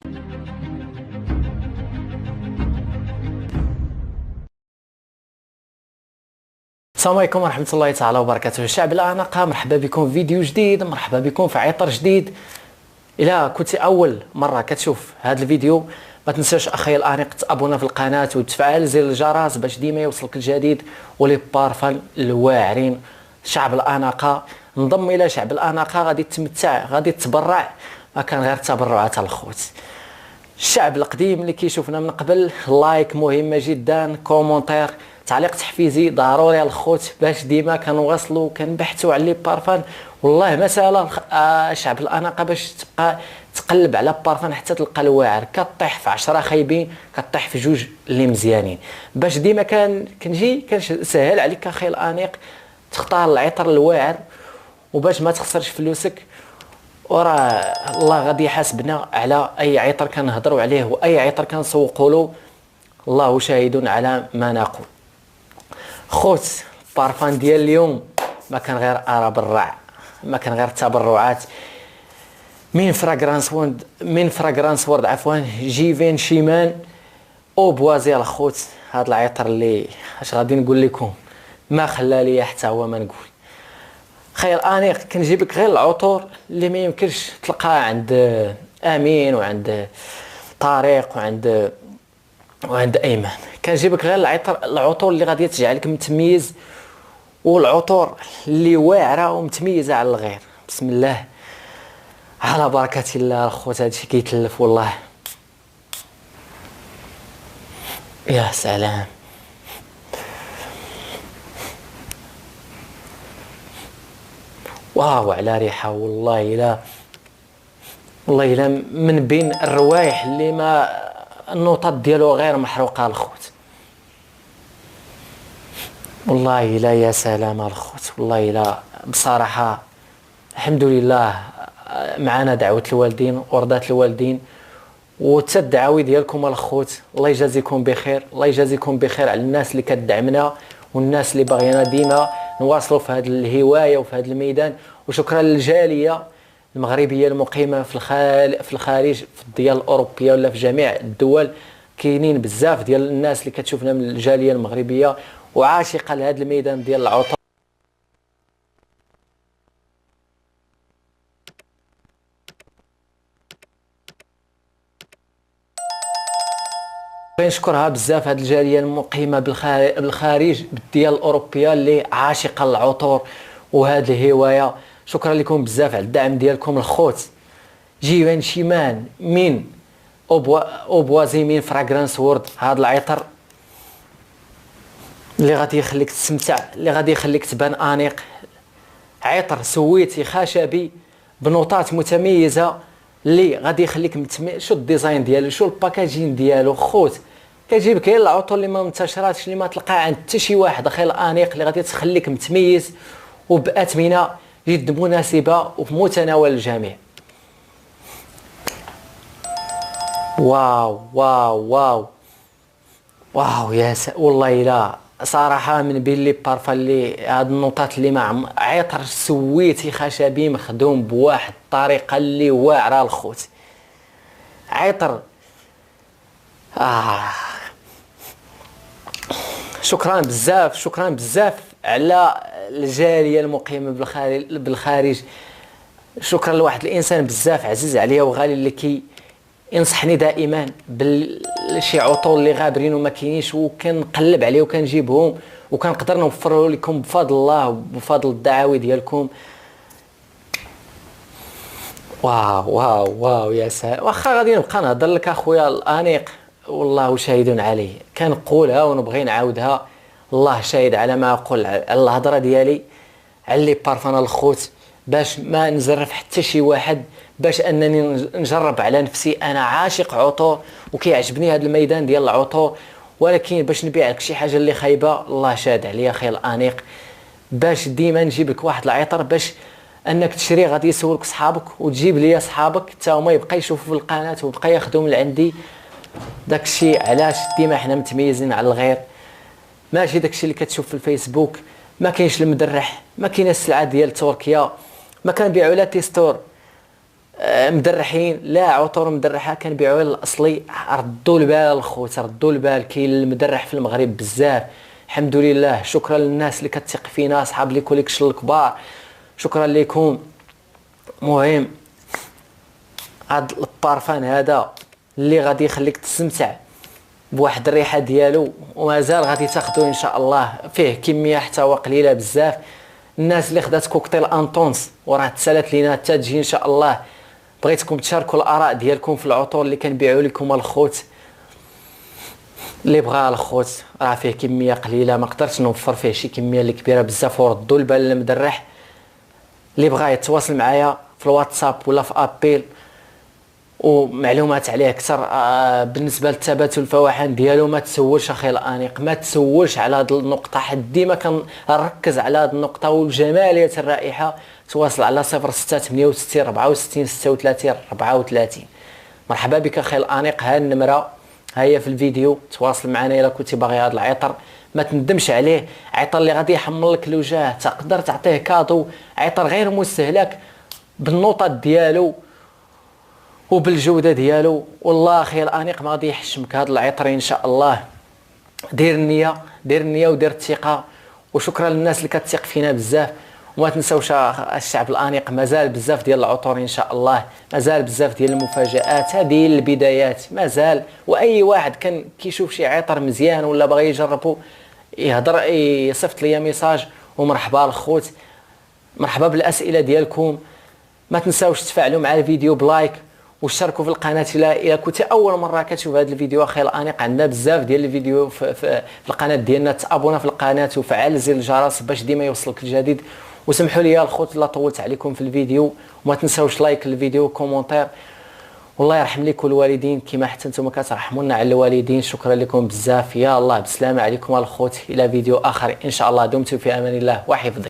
السلام عليكم ورحمة الله تعالى وبركاته. الشعب الأناقة، مرحبا بكم في فيديو جديد، مرحبا بكم في عطر جديد. إلا كنت أول مرة كتشوف هذا الفيديو ما تنساش أخي الأنيق تابونا في القناة وتفعل زر الجرس باش ديما يوصلك الجديد ولي بارفان الواعرين. شعب الأناقة انضم إلى شعب الأناقة، غادي تمتع، غادي تبرع، ما كان غير تبرعات الخوت. الشعب القديم اللي كيشوفنا من قبل، لايك مهمة جدا، كومونتير، تعليق تحفيزي ضروري الخوت باش ديما كنواصلوا كنبحثوا على لي بارفان. والله ما سهله شعب الاناقه باش تبقى تقلب على بارفان حتى تلقى الواعر، كطيح في 10 خايبين كطيح في جوج اللي مزيانين. باش ديما كنجي كنسهل عليك اخي الانيق تختار العطر الواعر وباش ما تخسرش فلوسك، وراه الله غادي يحاسبنا على اي عطر كنهضروا عليه واي عطر كنسوقوا له، الله شاهد على ما نقول. خوت البارفان ديال اليوم ما كان غير ارى بالرع، ما كان غير تبرعات من فراغرانس وورد عفوا جيفين شيمان او بوازي الخوت. هذا العطر اللي اش غادي نقول لكم ما خلى لي حتى هو ما نقول. خير انيق كنجيب لك غير العطور اللي ما يمكنش تلقاها عند امين وعند طارق وعند ايمن. كنجيب لك غير العطور اللي غادي تجعلك متميز، والعطور اللي واعره ومتميزه على الغير. بسم الله على بركه الله الخوت، هادشي كيتلف والله. يا سلام، واو على ريحه. والله الا من بين الروايح اللي ما النوطات ديالو غير محروقه الخوت. والله الا يا سلام الخوت، والله الا بصراحه الحمد لله معنا دعوه الوالدين ورضات الوالدين وتا الدعاوي ديالكم الخوت. الله يجازيكم بخير، الله يجازيكم بخير على الناس اللي كتدعمنا والناس اللي باغينا ديما نواصلوا في هذه الهوايه وفي هذا الميدان. وشكرا للجاليه المغربيه المقيمه في الخارج، في الديار الاوروبيه ولا في جميع الدول. كاينين بزاف ديال الناس اللي كتشوفنا من الجاليه المغربيه وعاشقه لهذا الميدان ديال العطر. نشكرها بزاف هذه الجاليه المقيمه بالخارج بالديال الاوروبيه اللي عاشقه للعطور وهذه الهوايه. شكرا لكم بزاف على الدعم ديالكم الخوت. جيفان شيمان من اوبوازي من فراغرانس وورد، هذا العطر اللي غادي يخليك تستمتع، اللي غادي يخليك تبان انيق. عطر سويتي خشبي بنوطات متميزه اللي غادي يخليك شو الديزاين ديالو، شو الباكاجين ديالو خوت. كتجيب لك غير العطور اللي ما منتشراتش، اللي ما تلقاها عند حتى شي واحد اخي الانيق، اللي غادي تخليك متميز وباثمنه جد مناسبه وفي متناول الجميع. واو واو واو واو يا والله الا صراحه من بين لي بارفان اللي هاد النوطات اللي مع عطر سويتي خشبي مخدوم بواحد الطريقه اللي واعره الخوت. عطر شكرا بزاف على الجاليه المقيمه بالخارج. شكرا لواحد الانسان بزاف عزيز عليا وغالي اللي ينصحني دائما بشي عطور اللي غابرين وما كاينينش، وكنقلب عليه وكنجيبهم وكنقدر نوفره لكم بفضل الله وبفضل الدعاوي ديالكم. واو واو واو يا سلام. واخا غادي نبقى نهضر لك اخويا الانيق والله شاهد عليه، كنقولها ونبغي نعاودها، الله شاهد على ما اقول، على الهضره ديالي على لي بارفان الخوت، باش ما نزرف حتى شي واحد، باش انني نجرب على نفسي. انا عاشق عطور وكيعجبني هذا الميدان ديال العطور، ولكن باش نبيع لك شي حاجه اللي خايبه الله شاهد عليا اخي الانيق. باش ديما نجيب لك واحد العطر باش انك تشري غادي يسولك صحابك وتجيب لي صحابك حتى هما يبقى يشوفوا في القناه ويبقى ياخذوا من عندي. داكشي علاش ديما حنا متميزين على الغير، ماشي داكشي اللي كتشوف في الفيسبوك. ما كاينش المدرح، ما كاينه السلعه ديال تركيا، ما كنبيعوا لا تيستور مدرحين، لا عطور مدرحه كنبيعوها الاصلي. ردوا البال الخوت، ردوا البال، كاين المدرح في المغرب بزاف الحمد لله. شكرا للناس اللي كتثق فينا، اصحاب لي كوليكشن الكبار، شكرا لكم. مهم هاد البارفان هذا اللي غادي يخليك تستمتع بواحد الريحه ديالو، ومازال غادي تاخذوه ان شاء الله. فيه كميه حتى هو قليله بزاف. الناس اللي خدات كوكتيل انطونس وراه تسالت لينا حتى تجي ان شاء الله، بغيتكم تشاركوا الاراء ديالكم في العطور اللي كنبيعوا لكم الخوت. اللي بغى الخوت راه فيه كميه قليله، ما قدرتش نوفر فيه شي كميه اللي كبيره بزاف، وردوا البال للمدرح. اللي بغى يتواصل معايا في الواتساب ولا في ابيل ومعلومات عليه اكثر. بالنسبه للثبات والفواحن ديالو ما تسولش اخي الانيق، ما تسولش على هذه النقطه، حيت ديما كنركز على هذه النقطه. والجماليه الرائحه تواصل على 0668 64 36 34. مرحبا بك اخي الانيق، ها النمره ها هي في الفيديو. تواصل معنا الا كنتي باغي هذا العطر، ما تندمش عليه. عطر اللي غادي يحمل لك الوجه، تقدر تعطيه كادو. عطر غير مستهلك بالنوطات ديالو وبالجوده ديالو. والله اخي الانيق ما غادي يحشمك هذا العطر ان شاء الله. دير النيه، دير النيه ودير الثقه. وشكرا للناس اللي كتثق فينا بزاف. وما تنساوش الشعب الانيق، مازال بزاف ديال العطور ان شاء الله، مازال بزاف ديال المفاجات. هذه البدايات مازال. واي واحد كان كيشوف شي عطر مزيان ولا باغي يجربه يهضر يصيفط لي ميساج. ومرحبا الخوت، مرحبا بالاسئله ديالكم. ما تنساوش تفاعلوا مع الفيديو بلايك وشاركوا في القناه الا كنتي اول مره كتشوف هذا الفيديو. اخي الانيق عندنا بزاف ديال الفيديو في القناه ديالنا. تابونا في القناه وفعل زر الجرس باش ديما يوصلك الجديد. وسمحوا لي الخوت الا طولت عليكم في الفيديو. وما تنساوش لايك الفيديو وكومونتير. والله يرحم لكم الوالدين كما حتى نتوما كترحمونا على الوالدين. شكرا لكم بزاف. يا الله بسلامه عليكم الخوت، الى فيديو اخر ان شاء الله. دمتم في امان الله وحفظه.